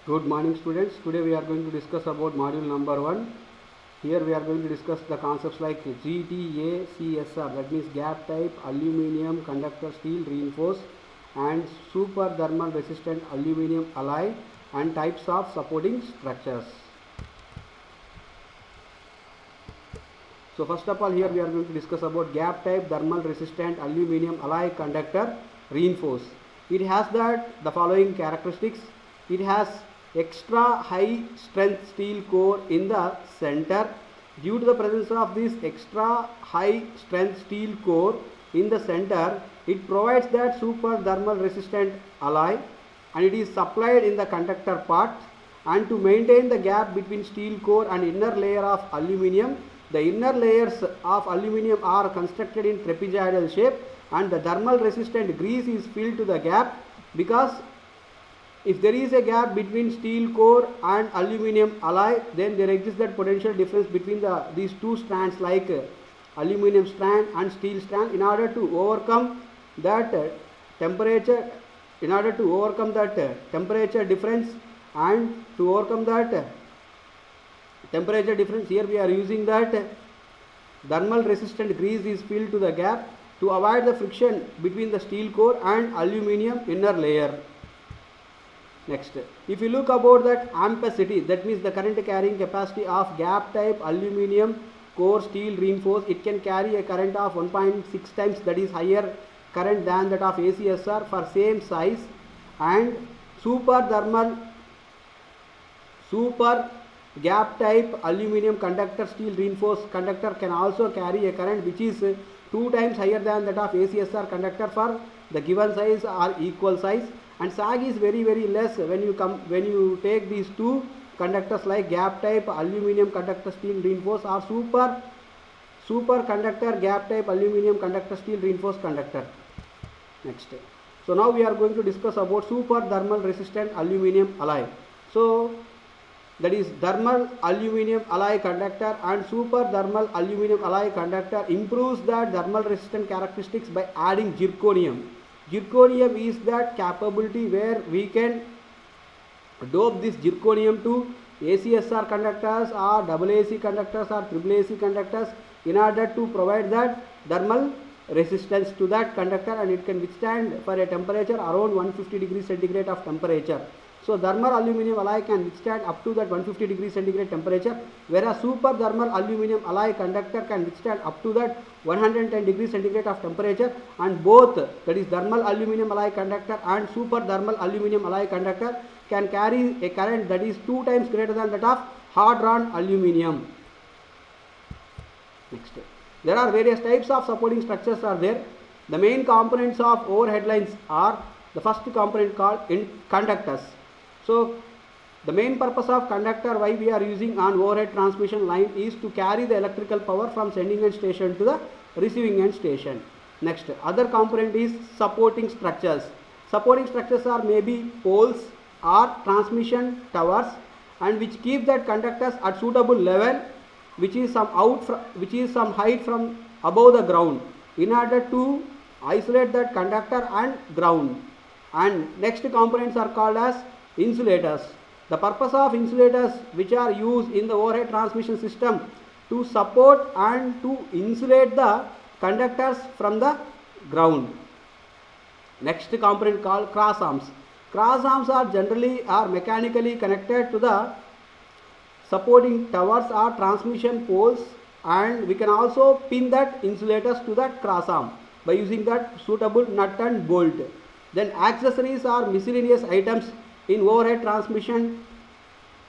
Good morning students. Today we are going to discuss about module number 1. Here we are going to discuss the concepts like GTACSR, that means gap type aluminum conductor steel reinforced, and super thermal resistant aluminum alloy, and types of supporting structures. So first of all, here we are going to discuss about gap type thermal resistant aluminum alloy conductor reinforced. It has the following characteristics. It has extra high strength steel core in the center. Due to the presence of this extra high strength steel core in the center, it provides that super thermal resistant alloy, and it is supplied in the conductor part. And to maintain the gap between steel core and inner layer of aluminum, the inner layers of aluminum are constructed in trapezoidal shape, and the thermal resistant grease is filled to the gap, because if there is a gap between steel core and aluminum alloy, then there exists that potential difference between these two strands, like aluminum strand and steel strand. In order to overcome that temperature, difference, and to overcome that temperature difference, here we are using that thermal resistant grease is filled to the gap to avoid the friction between the steel core and aluminum inner layer. Next, if you look about that ampacity, that means the current carrying capacity of gap type aluminum core steel reinforced, it can carry a current of 1.6 times, that is higher current than that of ACSR for same size. And super gap type aluminum conductor steel reinforced conductor can also carry a current which is 2 times higher than that of ACSR conductor for the given size or equal size. And sag is very less when you take these two conductors like gap type aluminum conductor steel reinforced or super conductor gap type aluminum conductor steel reinforced conductor. Next, so now we are going to discuss about super thermal resistant aluminum alloy. So that is thermal aluminum alloy conductor and super thermal aluminum alloy conductor improves the thermal resistant characteristics by adding zirconium. Zirconium is that capability where we can dope this zirconium to ACSR conductors or AAC conductors or AAAC conductors in order to provide that thermal resistance to that conductor, and it can withstand for a temperature around 150 degrees centigrade of temperature. So thermal aluminum alloy can withstand up to that 150 degrees centigrade temperature, whereas super thermal aluminum alloy conductor can withstand up to that 110 degrees centigrade of temperature. And both, that is thermal aluminum alloy conductor and super thermal aluminum alloy conductor, can carry a current that is 2 times greater than that of hard drawn aluminum. Next, there are various types of supporting structures are there. The main components of overhead lines are the first component called conductors. So the main purpose of conductor, why we are using on overhead transmission line, is to carry the electrical power from sending end station to the receiving end station. Next, other component is supporting structures. Supporting structures are maybe poles or transmission towers, and which keep that conductors at suitable level, which is some height from above the ground, in order to isolate that conductor and ground. And next components are called as insulators. The purpose of insulators, which are used in the overhead transmission system to support and to insulate the conductors from the ground. Next component called cross arms. Cross arms are generally mechanically connected to the supporting towers or transmission poles, and we can also pin that insulators to that cross arm by using that suitable nut and bolt. Then accessories are miscellaneous items in overhead transmission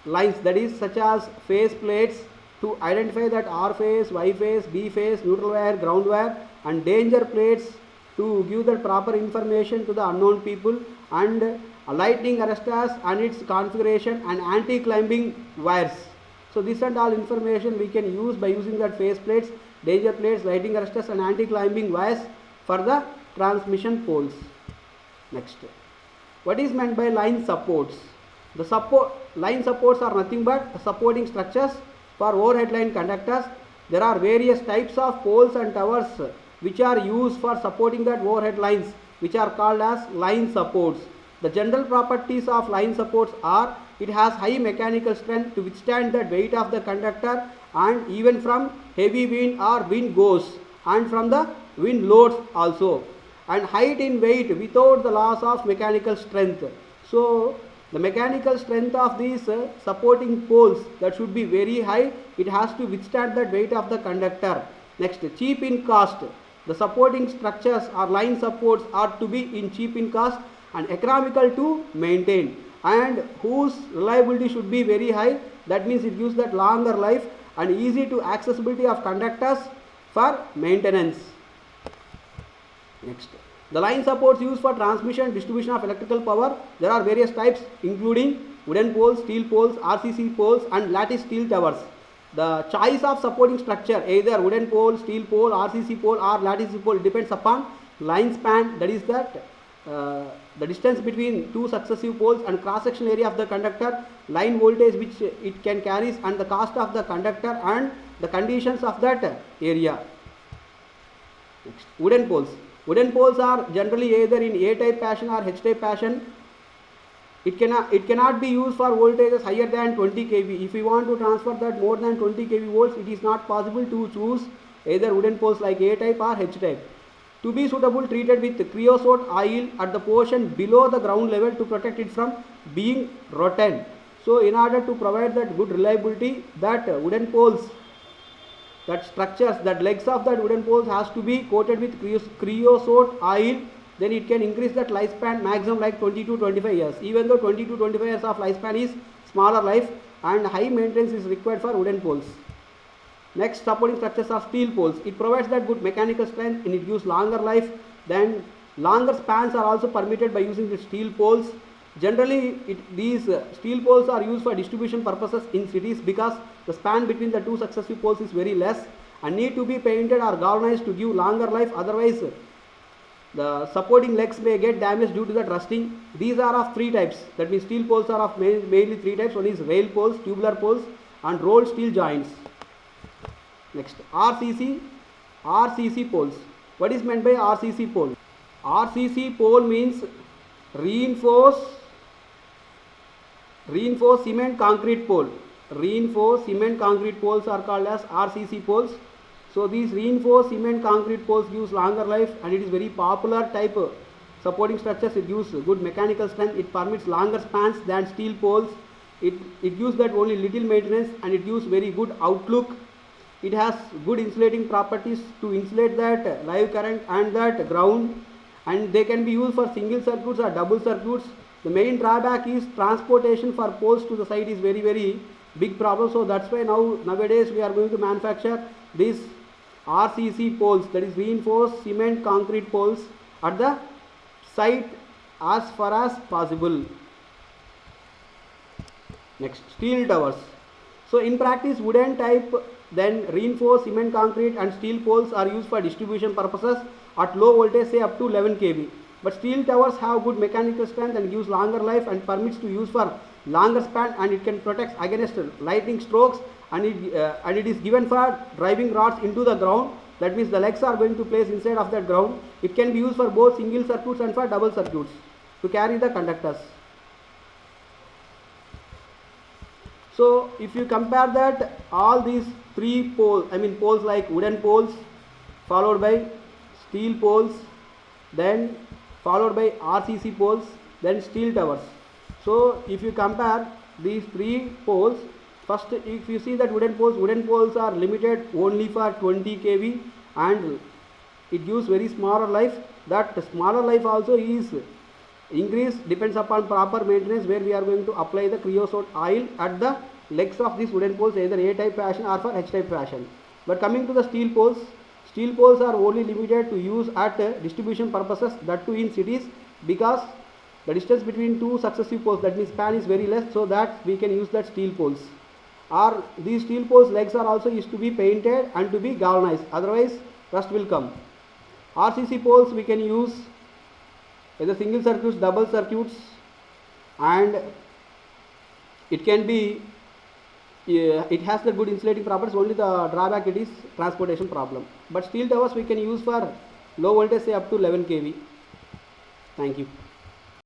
lines, that is such as phase plates to identify that R phase, Y phase, B phase, neutral wire, ground wire, and danger plates to give the proper information to the unknown people, and lightning arresters and its configuration, and anti-climbing wires. So this and all information we can use by using that phase plates, danger plates, lightning arresters, and anti-climbing wires for the transmission poles. Next, what is meant by line supports? The line supports are nothing but supporting structures for overhead line conductors. There are various types of poles and towers which are used for supporting that overhead lines, which are called as line supports. The general properties of line supports are it has high mechanical strength to withstand the weight of the conductor and even from heavy wind or wind gusts and from the wind loads also, and height in weight without the loss of mechanical strength. So the mechanical strength of these supporting poles, that should be very high. It has to withstand the weight of the conductor. Next, cheap in cost. The supporting structures or line supports are to be in cheap in cost and economical to maintain, and whose reliability should be very high. That means it gives that longer life and easy to accessibility of conductors for maintenance. Next, the line supports used for transmission and distribution of electrical power. There are various types including wooden poles, steel poles, RCC poles and lattice steel towers. The choice of supporting structure, either wooden pole, steel pole, RCC pole or lattice pole, depends upon line span, that is that the distance between two successive poles, and cross sectional area of the conductor, line voltage which it can carries, and the cost of the conductor and the conditions of that area. Next, wooden poles. Wooden poles are generally either in A-type fashion or H-type fashion. It cannot be used for voltages higher than 20 kV. If we want to transfer that more than 20 kV volts, it is not possible to choose either wooden poles like A-type or H-type. To be suitable, treated with creosote oil at the portion below the ground level to protect it from being rotten. So in order to provide that good reliability, that wooden poles, that structures, that legs of that wooden poles has to be coated with creosote oil. Then it can increase that lifespan maximum like 20 to 25 years. Even though 20 to 25 years of lifespan is smaller life, and high maintenance is required for wooden poles. Next, supporting structures of steel poles. It provides that good mechanical strength and it gives longer life. Then longer spans are also permitted by using the steel poles. Generally, these steel poles are used for distribution purposes in cities because the span between the two successive poles is very less and need to be painted or galvanized to give longer life. Otherwise, the supporting legs may get damaged due to that rusting. These are of three types. That means steel poles are of mainly three types. One is rail poles, tubular poles and rolled steel joints. Next, RCC poles. What is meant by RCC pole? RCC pole means reinforced cement concrete pole. Reinforced cement concrete poles are called as RCC poles. So these reinforced cement concrete poles gives longer life and it is very popular type supporting structures. It gives good mechanical strength. It permits longer spans than steel poles. It gives that only little maintenance and it gives very good outlook. It has good insulating properties to insulate that live current and that ground, and they can be used for single circuits or double circuits. The main drawback is transportation for poles to the site is very big problem. So that's why nowadays we are going to manufacture these RCC poles, that is reinforced cement concrete poles, at the site as far as possible. Next, steel towers. So in practice, wooden type, then reinforced cement concrete and steel poles are used for distribution purposes at low voltage, say up to 11 kV. But steel towers have good mechanical strength and gives longer life and permits to use for longer span, and it can protect against lightning strokes, and it is given for driving rods into the ground. That means the legs are going to place inside of that ground. It can be used for both single circuits and for double circuits to carry the conductors. So if you compare that, all these three poles, poles like wooden poles, followed by steel poles, then followed by RCC poles, then steel towers. So if you compare these three poles, first if you see that wooden poles are limited only for 20 kV and it gives very smaller life. That smaller life also is increased, depends upon proper maintenance, where we are going to apply the creosote oil at the legs of these wooden poles, either A-type fashion or for H-type fashion. But coming to the steel poles are only limited to use at distribution purposes, that too in cities, because the distance between two successive poles, that means span, is very less, so that we can use that steel poles. Or these steel poles legs are also used to be painted and to be galvanized, otherwise rust will come. RCC poles we can use either single circuits, double circuits, and it can be it has the good insulating properties. Only the drawback it is transportation problem. But steel towers we can use for low voltage, say up to 11 kV. Thank you.